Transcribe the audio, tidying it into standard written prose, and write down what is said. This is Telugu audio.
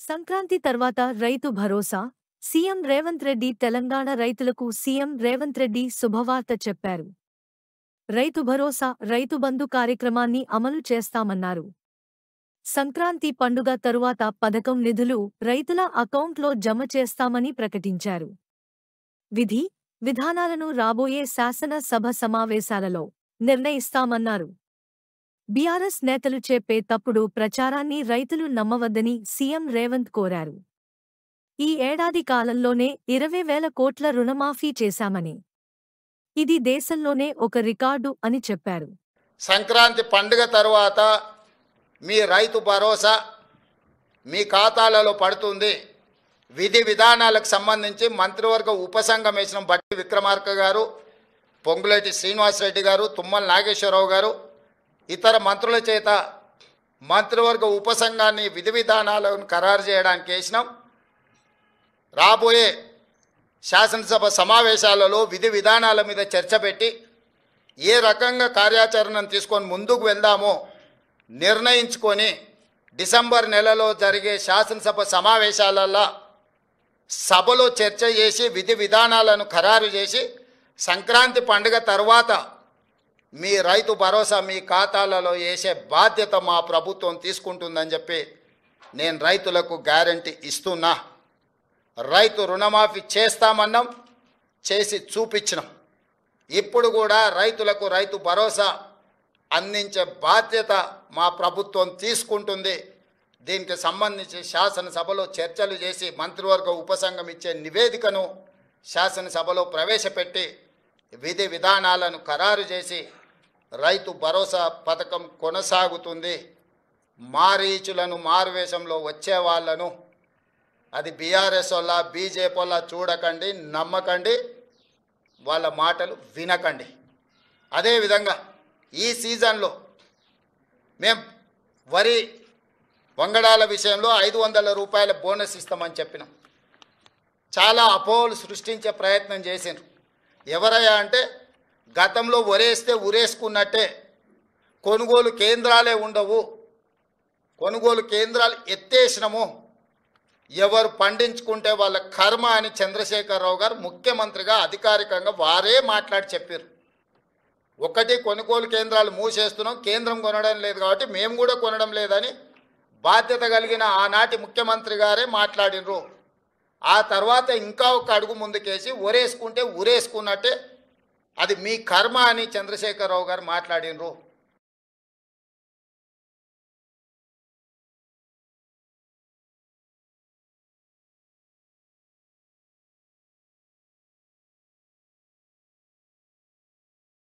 సంక్రాంతి తర్వాత రైతు భరోసా సీఎం రేవంత్ రెడ్డి తెలంగాణ రైతులకు సీఎం రేవంత్ రెడ్డి శుభవార్త చెప్పారు. రైతు భరోసా, రైతు బంధు కార్యక్రమాన్ని అమలు చేస్తామన్నారు. సంక్రాంతి పండుగ తరువాత పథకం నిధులు రైతుల అకౌంట్లో జమ చేస్తామని ప్రకటించారు. విధి విధానాలను రాబోయే శాసన సభ సమావేశాలలో నిర్ణయిస్తామన్నారు. బీఆర్ఎస్ నేతలు చెప్పే తప్పుడు ప్రచారాన్ని రైతులు నమ్మవద్దని సీఎం రేవంత్ కోరారు. ఈ ఏడాది కాలంలోనే 20,000 కోట్ల రుణమాఫీ చేశామని, ఇది దేశంలోనే ఒక రికార్డు అని చెప్పారు. సంక్రాంతి పండుగ తరువాత మీ రైతు భరోసా మీ ఖాతాలలో పడుతుంది. విధి విధానాలకు సంబంధించి మంత్రివర్గ ఉపసంఘం వేసిన బట్టి విక్రమార్క గారు, పొంగులేటి శ్రీనివాసరెడ్డి గారు, తుమ్మల నాగేశ్వరరావు గారు, ఇతర మంత్రుల చేత మంత్రివర్గ ఉపసంఘాన్ని విధి విధానాలను ఖరారు చేయడానికి వేసినాం. రాబోయే శాసనసభ సమావేశాలలో విధి విధానాల మీద చర్చ పెట్టి ఏ రకంగా కార్యాచరణను తీసుకొని ముందుకు వెళ్దామో నిర్ణయించుకొని డిసెంబర్ నెలలో జరిగే శాసనసభ సమావేశాలలో సభలో చర్చ చేసి విధి విధానాలను ఖరారు చేసి సంక్రాంతి పండుగ తర్వాత మీ రైతు భరోసా మీ ఖాతాలలో వేసే బాధ్యత మా ప్రభుత్వం తీసుకుంటుందని చెప్పి నేను రైతులకు గ్యారంటీ ఇస్తున్నా. రైతు రుణమాఫీ చేస్తామన్నాం, చేసి చూపించినాం. ఇప్పుడు కూడా రైతులకు రైతు భరోసా అందించే బాధ్యత మా ప్రభుత్వం తీసుకుంటుంది. దీనికి సంబంధించి శాసనసభలో చర్చలు చేసి మంత్రివర్గ ఉపసంఘం ఇచ్చే నివేదికను శాసనసభలో ప్రవేశపెట్టి విధి విధానాలను ఖరారు చేసి రైతు భరోసా పథకం కొనసాగుతుంది. మారీచులను మారువేషంలో వచ్చే వాళ్ళను, అది బీఆర్ఎస్ వల్ల బీజేపీ వల్ల చూడకండి, నమ్మకండి, వాళ్ళ మాటలు వినకండి. అదేవిధంగా ఈ సీజన్లో మేము వరి వంగడాల విషయంలో 500 రూపాయల బోనస్ ఇస్తామని చెప్పినాం. చాలా అపోహలు సృష్టించే ప్రయత్నం చేసినారు. ఎవరయ్యా అంటే, గతంలో వరేస్తే ఉరేసుకున్నట్టే కొనుగోలు కేంద్రాలే ఉండవు, కొనుగోలు కేంద్రాలు ఎత్తేసినాము, ఎవరు పండించుకుంటే వాళ్ళ కర్మ అని చంద్రశేఖరరావు గారు ముఖ్యమంత్రిగా అధికారికంగా వారే మాట్లాడి చెప్పారు. ఒకటి, కొనుగోలు కేంద్రాలు మూసేస్తున్నాం, కేంద్రం కొనడం లేదు కాబట్టి మేము కూడా కొనడం లేదని బాధ్యత కలిగిన ఆనాటి ముఖ్యమంత్రి గారే మాట్లాడినరు. ఆ తర్వాత ఇంకా ఒక అడుగు ముందుకేసి ఒరేసుకుంటే ఉరేసుకున్నట్టే, అది మీ కర్మ అని చంద్రశేఖరరావు గారు మాట్లాడినరు.